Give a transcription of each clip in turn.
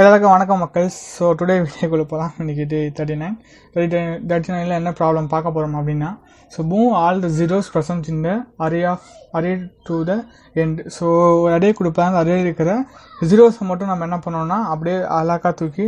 எல்லாருக்கும் வணக்கம் மக்கள். ஸோ டுடே வீடியோக்குள்ளே போகலாம். இன்றைக்கி டே 39 என்ன ப்ராப்ளம் பார்க்க போகிறோம் அப்படின்னா, so move all the zeros present in the array to the end. So array கொடுப்பாங்க, அரே இருக்கிற ஜீரோஸை மட்டும் நம்ம என்ன பண்ணோம்னா அப்படியே அழகாக தூக்கி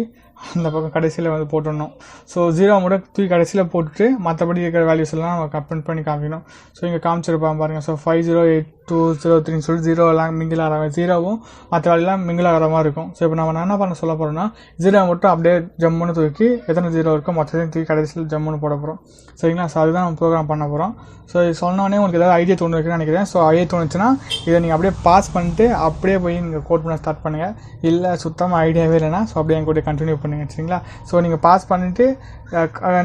அந்த பக்கம் கடைசியில் வந்து போட்டுடணும். ஸோ ஜீரோ மட்டும் தூக்கி கடைசியில் போட்டுட்டு மற்றபடி இருக்கிற வேல்யூஸ் எல்லாம் நம்ம கம்பெண்ட் பண்ணி காமிக்கணும். ஸோ இங்கே காமிச்சிருப்பாங்க பாருங்கள். ஸோ 508203 சொல்லி ஜீரோ எல்லாம் மிங்கிள் ஆகிற ஜீரோவும் மற்ற வேலையெல்லாம் மிங்கிள் ஆகிற மாதிரி இருக்கும். ஸோ இப்போ நம்ம என்ன பண்ண சொல்ல போகிறோம்னா, ஜீரோ மட்டும் அப்படியே ஜம்முன்னு தூக்கி எத்தனை ஜீரோ இருக்கோ மொத்தத்தையும் தூக்கி கடைசியில் ஜம்முன்னு போட போகிறோம். சரிங்களா? ஸோ அதுதான் நம்ம ப்ரோக்ராம் பண்ண போகிறோம். ஸோ இது சொன்னோடனே உங்களுக்கு ஏதாவது ஐடியா தோணுதுன்னு நினைக்கிறேன். ஸோ ஐடியா தோணுச்சுன்னா இதை நீங்கள் அப்படியே பாஸ் பண்ணிட்டு அப்படியே போய் நீங்கள் கோட் பண்ண ஸ்டார்ட் பண்ணுங்கள். இல்லை சுத்தமாக ஐடியாவே இல்லைன்னா ஸோ அப்படியே என் கூட கண்டினியூ பண்ணுங்கள். சரிங்களா? ஸோ நீங்கள் பாஸ் பண்ணிவிட்டு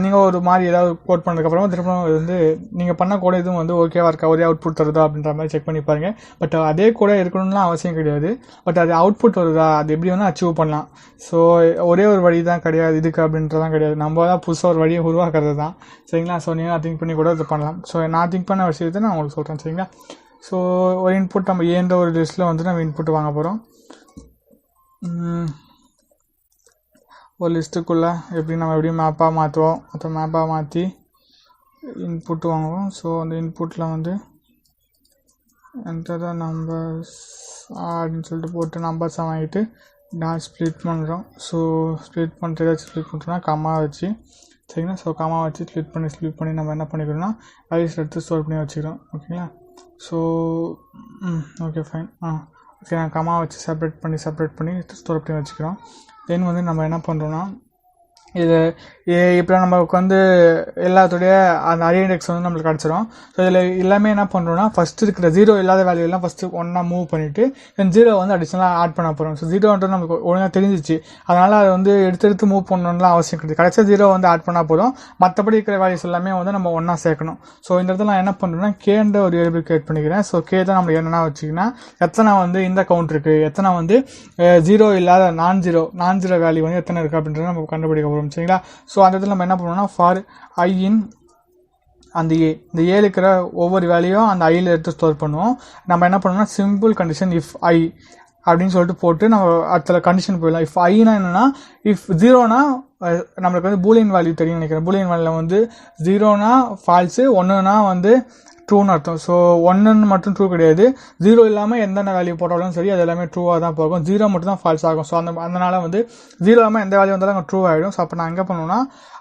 நீங்கள் ஒரு மாதிரி ஏதாவது கோட் பண்ணதுக்கப்புறமா திரும்ப வந்து நீங்கள் பண்ண கூட இதுவும் வந்து ஓகேவா இருக்கா, ஒரே அவுட்புட் வருதா அப்படின்ற மாதிரி செக் பண்ணி பாருங்கள். பட் அதே கூட இருக்கணும்லாம் அவசியம் கிடையாது. பட் அது அவுட்புட் வருதா, அது எப்படி வேணால் அச்சீவ் பண்ணலாம். ஸோ ஒரே ஒரு வழி தான் கிடையாது இதுக்கு அப்படின்றதான் கிடையாது. நம்ம தான் புதுசாக ஒரு வழியை உருவாக்குறது தான். சரிங்களா? ஸோ நீங்கள் திங்க் பண்ணி கூட இது பண்ணலாம். ஸோ நான் திங்க் பண்ண விஷயத்தை நான் உங்களுக்கு சொல்கிறேன். சரிங்களா? ஸோ ஒரு இன்புட் நம்ம ஏந்த ஒரு லிஸ்ட்டில் வந்து நம்ம இன்புட் வாங்க போகிறோம். ஒரு லிஸ்ட்டுக்குள்ளே நம்ம எப்படி மேப்பாக மாற்றுவோம், மற்ற மேப்பாக மாற்றி இன்புட் வாங்குவோம். ஸோ அந்த இன்புட்டில் வந்து என்டர் த நம்பர்ஸ் அப்படின்னு சொல்லிட்டு போட்டு நம்பர்ஸை வாங்கிட்டு நான் ஸ்ப்ளிட் பண்ணுறோம். ஸோ ஸ்ப்ளிட் பண்ணிட்டு ஏதாச்சும் ஸ்ப்ளிட் பண்ணுறோன்னா கம்மா வச்சு, சரிங்களா? ஸோ கம்மா வச்சு ஸ்ப்ளிட் பண்ணி நம்ம என்ன பண்ணிக்கிறோம்னா வேல்யூஸ் எடுத்து ஸ்டோர் பண்ணி வச்சுக்கிறோம். ஓகேங்களா? So okay fine. ஓகே, நான் கம்மா வச்சு செப்பரேட் பண்ணி ஸ்டோர் பண்ணி வச்சுக்கிறோம். தென் வந்து நம்ம என்ன பண்ணுறோன்னா, இது இப்போ நமக்கு வந்து எல்லாத்துடைய அந்த அரே இண்டெக்ஸ் வந்து நம்மளுக்கு கிடச்சிரும். ஸோ இதில் எல்லாமே என்ன பண்ணுறோன்னா, ஃபஸ்ட்டு இருக்கிற ஜீரோ இல்லாத வேல்யூ எல்லாம் ஃபஸ்ட்டு ஒன்றா மூவ் பண்ணிவிட்டு தென் ஜீரோ வந்து அடிஷனலாக ஆட் பண்ண போகிறோம். ஸோ ஜீரோன்றது நமக்கு ஒழுங்காக தெரிஞ்சிச்சு, அதனால் அதை வந்து எடுத்து மூவ் பண்ணணும்லாம் அவசியம் கிடையாது. கடைசியாக ஜீரோ வந்து ஆட் பண்ணால் போதும். மற்றபடி இருக்கிற வேல்யூஸ் எல்லாமே வந்து நம்ம ஒன்றா சேர்க்கணும். ஸோ இந்த இடத்துல நான் என்ன பண்ணுறேன்னா, கேன்ற ஒரு வேரியபிள் கிரியேட் பண்ணிக்கிறேன். ஸோ கே தான் நம்மளுக்கு என்னென்னா வச்சிங்கன்னா, எத்தனை வந்து இந்த கவுண்ட் இருக்குது, எத்தனை வந்து ஜீரோ இல்லாத நான் ஜீரோ வேல்யூ வந்து எத்தனை இருக்குது அப்படின்றத நம்ம கண்டுபிடிக்க போகிறோம். சரிங்களா? ஸோ அந்த இடத்துல நம்ம என்ன பண்ணுவோம்னா, ஃபார் ஐ இன் அந்த இந்த ஏ இருக்கிற ஒவ்வொரு வேல்யூயும் அந்த ஐயில் எடுத்து ஸ்டோர் பண்ணுவோம். நம்ம என்ன பண்ணுவோம்னா, சிம்பிள் கண்டிஷன் இஃப் ஐ அப்படின்னு சொல்லிட்டு போட்டு நம்ம அதில் கண்டிஷன் போயிடலாம். இஃப் ஐனா என்னன்னா, இஃப் ஜீரோனா நம்மளுக்கு வந்து பூலியன் வேல்யூ தெரியும் நினைக்கிறேன். பூலியன் வேல்யூ வந்து ஜீரோனா ஃபால்ஸு, ஒன்றுனா வந்து ட்ரூன்னு அர்த்தம். ஸோ ஒன்றுன்னு மட்டும் ட்ரூ கிடையாது, ஜீரோ இல்லாமல் எந்தெந்த வேல்யூ போட்டாலும் சரி அது எல்லாமே ட்ரூவாக தான் போகும். ஜீரோ மட்டும் தான் ஃபால்ஸ் ஆகும். ஸோ அதனால் வந்து ஜீரோ இல்லாமல் எந்த வேல்யூ வந்தாலும் அங்கே ட்ரூ ஆகிடும். ஸோ அப்போ நான் எங்கே பண்ணுவேன்னா,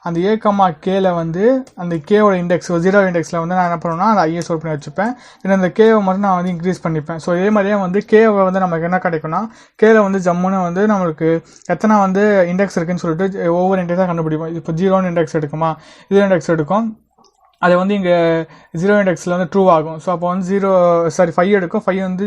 அந்த ஏ கமா கேல வந்து அந்த கேவோட இண்டெக்ஸ் ஜீரோ இண்டெக்ஸில் வந்து நான் என்ன பண்ணுவேன்னா அந்த ஐயை ஸ்டோர் பண்ணி வச்சுப்பேன். இல்லை அந்த கேவை மட்டும் நான் வந்து இன்க்ரீஸ் பண்ணிப்பேன். ஸோ இதே மாதிரியே வந்து கேவை வந்து நமக்கு என்ன கிடைக்கும்னா, கேல வந்து ஜம்முன்னு வந்து நம்மளுக்கு எத்தனை வந்து இண்டெக்ஸ் இருக்குன்னு சொல்லிட்டு ஒவ்வொரு இண்டெக்ஸாக கண்டுபிடிப்போம். இப்போ ஜீரோன்னு இண்டெக்ஸ் எடுக்குமா, இது இண்டெக்ஸ் எடுக்கும், அது வந்து இங்கே ஜீரோ இண்டெக்ஸில் வந்து ட்ரூ ஆகும். ஸோ அப்போ வந்து 5 எடுக்கும், 5 வந்து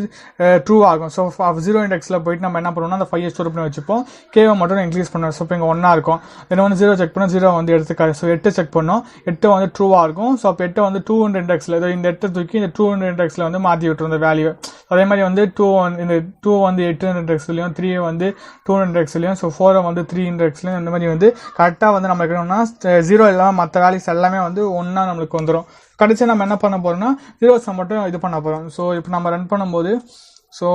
ட்ரூ ஆகும். ஸோ ஜீரோ இண்டெக்ஸில் போயிட்டு நம்ம என்ன பண்ணுவோம்னா, அந்த 5 ஸ்டோர் பண்ணி வச்சுப்போம். கேவை மட்டும் இன்க்ரீஸ் பண்ணுவோம். ஸோ இப்போ இங்கே 1 இருக்கும், தென் வந்து 0 செக் பண்ணோம், 0 வந்து எடுத்துக்காது. ஸோ 8 செக் பண்ணோம், 8 வந்து ட்ரூவாக இருக்கும். ஸோ அப்போ 8 வந்து 200 இண்டெக்ஸில் இந்த 8 தூக்கி இந்த 200 இண்டெக்ஸில் வந்து மாற்றி விட்டுரும் இந்த வேல்யூ. அதே மாதிரி வந்து 2 வந்து 800 இண்டெக்ஸ்லையும், 3 வந்து 200 இண்டெக்ஸ்லையும், ஸோ 4 வந்து 3 இண்டெக்ஸ்லையும், இந்த மாதிரி வந்து கரெக்டாக வந்து நம்ம இருக்கணும்னா ஜீரோ இல்லாமல் மற்ற வேல்யூஸ் எல்லாமே வந்து ஒன்றா நம்மளுக்கு வந்துடும். கடைசியாக நம்ம என்ன பண்ண போகிறோம்னா, ஜீரோஸை மட்டும் இது பண்ண போகிறோம். ஸோ இப்போ நம்ம ரன் பண்ணும்போது, ஸோ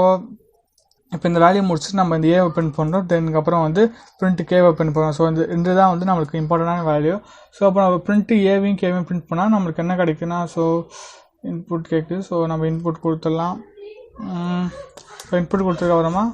இப்போ இந்த வேல்யூ முடிச்சுட்டு நம்ம இந்த ஏ ஓப்பன் பண்ணுறோம். தென்னுக்கு அப்புறம் வந்து பிரிண்ட் கே ஓப்பன் பண்ணுறோம். ஸோ இந்த தான் வந்து நம்மளுக்கு இம்பார்ட்டண்டான வேல்யூ. ஸோ அப்போ நம்ம பிரிண்ட் ஏவையும் கேவையும் பிரிண்ட் பண்ணால் நம்மளுக்கு என்ன கிடைக்குன்னா, ஸோ இன்புட் கேட்குது. ஸோ நம்ம இன்புட் கொடுத்துடலாம். ஸோ இன்புட் கொடுத்ததுக்கு அப்புறமா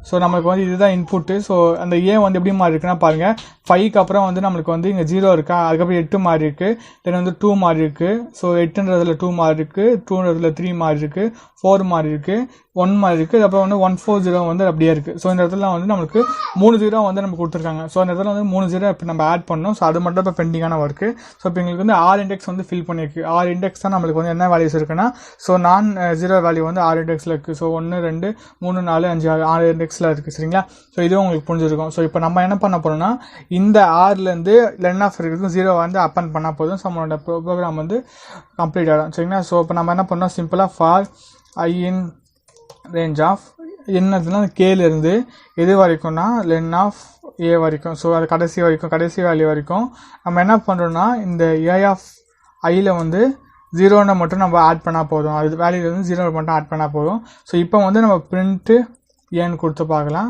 ஸோ நம்மளுக்கு வந்து இதுதான் இன்புட்டு. ஸோ அந்த ஏ வந்து எப்படி மாறி இருக்குன்னா பாருங்கள், 5க்கு அப்புறம் வந்து நம்மளுக்கு வந்து இங்கே 0 இருக்கா, அதுக்கப்புறம் 8 மாறி இருக்குது, தென் வந்து 2 மாறி இருக்குது. ஸோ 8ன்றதுல 2 மாறி இருக்குது, 2ன்றதுல 3 மாறி இருக்குது, 4 மாறி இருக்குது, 1 மாறி இருக்குது, அதுக்கப்புறம் வந்து 140 வந்து அப்படியே இருக்குது. ஸோ இந்த இடத்துல வந்து நம்மளுக்கு 3 0 வந்து நம்ம கொடுத்துருக்காங்க. ஸோ அந்த இடத்துல வந்து 3 0 இப்போ நம்ம ஆட் பண்ணோம். ஸோ அது மட்டும் இப்போ பெண்டிங்கான ஒர்க்கு. ஸோ இப்போ எங்களுக்கு வந்து 6 இண்டெக்ஸ் வந்து ஃபில் பண்ணியிருக்கு. 6 இண்டெக்ஸ் தான் நம்மளுக்கு வந்து என்ன வேல்யூஸ் இருக்குன்னா, ஸோ நான் ஜீரோ வேல்யூ வந்து 6 இண்டெக்ஸில் இருக்குது. ஸோ 1 2 3 4 5 6 இண்டெக்ஸில் இருக்குது. சரிங்களா? ஸோ இதுவும் உங்களுக்கு புரிஞ்சிருக்கும். ஸோ இப்போ நம்ம என்ன பண்ண போகிறோம்னா, இந்த 6லேருந்து லென் ஆஃப் இருக்கிறது 0 வந்து அப்பன் பண்ணால் போதும். ஸோ நம்மளோட ப்ரோக்ராம் வந்து கம்ப்ளீட் ஆகிடும். சரிங்களா? ஸோ இப்போ நம்ம என்ன பண்ணோம், சிம்பிளாக for i in range of என்னதுன்னா கேலேருந்து எது வரைக்கும்னா லென் ஆஃப் ஏ வரைக்கும். ஸோ அது கடைசி வேல்யூ வரைக்கும் நம்ம என்ன பண்ணுறோம்னா, இந்த ஏ ஆஃப் ஐயில் வந்து 0 மட்டும் நம்ம ஆட் பண்ணால் போதும். அது வேல்யூ வந்து 0 மட்டும் ஆட் பண்ணால் போதும். ஸோ இப்போ வந்து நம்ம பிரிண்ட்டு ஏன்னு கொடுத்து பார்க்கலாம்.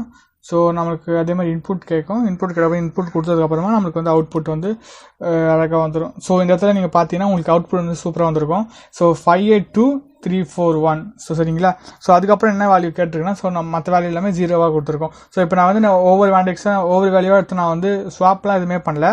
ஸோ நம்மளுக்கு அதே மாதிரி இன்புட் கேட்கும். இன்புட் கிடைக்கும். இன்புட் கொடுத்ததுக்கப்புறமா நம்மளுக்கு வந்து அவுட்புட் வந்து அழகாக வந்துடும். ஸோ இந்த இடத்துல நீங்கள் பார்த்தீங்கன்னா உங்களுக்கு அவுட்புட் வந்து சூப்பராக வந்திருக்கும். ஸோ 582341. ஸோ சரிங்களா. ஸோ அதுக்கப்புறம் என்ன வேல்யூ கேட்டிருக்குன்னா, ஸோ நம்ம மற்ற வேல்யூ எல்லாமே 0வாக கொடுத்துருக்கோம். ஸோ இப்போ நான் வந்து ஒவ்வொரு வேண்டெக்ஸாக ஒவ்வொரு வேல்யூவாக எடுத்து நான் வந்து ஸ்வாப்லாம் எதுவுமே பண்ணல.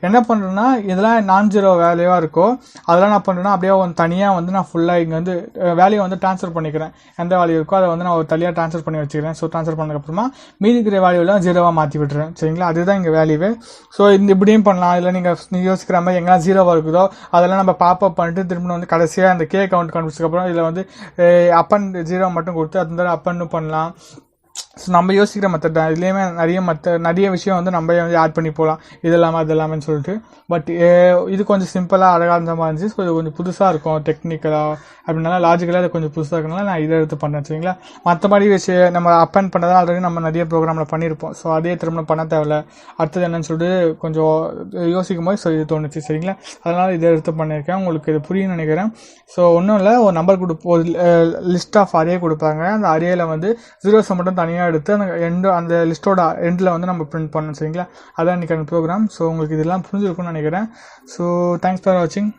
என்ன பண்ணுறேன்னா, இதெல்லாம் நான் 0 வேல்யூவாக இருக்கோ அதெல்லாம் நான் பண்ணுறேன்னா அப்படியே தனியாக வந்து நான் ஃபுல்லாக இங்கே வந்து வேல்யூ வந்து ட்ரான்ஸ்ஃபர் பண்ணிக்கிறேன். எந்த வேல்யூ இருக்கோ அதை வந்து நான் ஒரு தனியாக ட்ரான்ஸ்ஃபர் பண்ணி வச்சுக்கிறேன். ஸோ ட்ரான்ஸ்ஃபர் பண்ணதுக்கப்புறமா மீதி இருக்கிற வேல்யூலாம் 0வாக மாற்றி விட்டுறேன். சரிங்களா. அதுதான் இங்கே வேல்யூவே. ஸோ இந்த இப்படியும் பண்ணலாம். இல்லை நீங்கள் யோசிக்கிற மாதிரி எங்கெல்லாம் 0வாக இருக்குதோ அதெல்லாம் நம்ம பாப்பப் பண்ணிட்டு திரும்ப வந்து கடைசியாக அந்த கே கவுண்ட் கண்டுபிடிச்சதுக்கப்புறம் இதில் வந்து அப்பன் 0 மட்டும் கொடுத்து அது அப்பன்னு பண்ணலாம். ஸோ நம்ம யோசிக்கிற மெத்தட் தான். இதுலேயுமே நிறைய விஷயம் வந்து நம்ம வந்து ஆட் பண்ணி போகலாம். இது இல்லாமல் அது எல்லாமே சொல்லிட்டு. பட் இது கொஞ்சம் சிம்பிளாக அழகாக இருந்த மாதிரி இருந்துச்சு. ஸோ இது கொஞ்சம் புதுசாக இருக்கும். டெக்னிக்கலாக அப்படின்னால லாஜிக்கலாக இது கொஞ்சம் புதுசாக இருக்கனால நான் இதை எடுத்து பண்ணேன். சரிங்களா. மற்றபடி விஷயம் நம்ம அப்பன் பண்ணதான் ஆல்ரெடி நம்ம நிறைய ப்ரோக்ராமில் பண்ணியிருப்போம். ஸோ அதே திரும்ப பண்ண தேவையில்ல. அடுத்தது என்னன்னு சொல்லிட்டு கொஞ்சம் யோசிக்கும் போது ஸோ இது தோணுச்சு. சரிங்களா. அதனால் இதை எடுத்து பண்ணியிருக்கேன். உங்களுக்கு இது புரியும்னு நினைக்கிறேன். ஸோ ஒன்றும் இல்லை, ஒரு நம்பர் ஒரு லிஸ்ட் ஆஃப் அரே கொடுப்பாங்க. அந்த அரேயில் வந்து 0s மட்டும் தனியாக எடுத்து அந்த லிஸ்ட்டோட எண்டில் வந்து நம்ம பிரிண்ட் பண்ணணும். சரிங்களா. அதான் இன்றைக்கி ப்ரோக்ராம். ஸோ உங்களுக்கு இதெல்லாம் புரிஞ்சிருக்கும்னு நினைக்கிறேன். ஸோ தேங்க்ஸ் ஃபார் வாட்சிங்.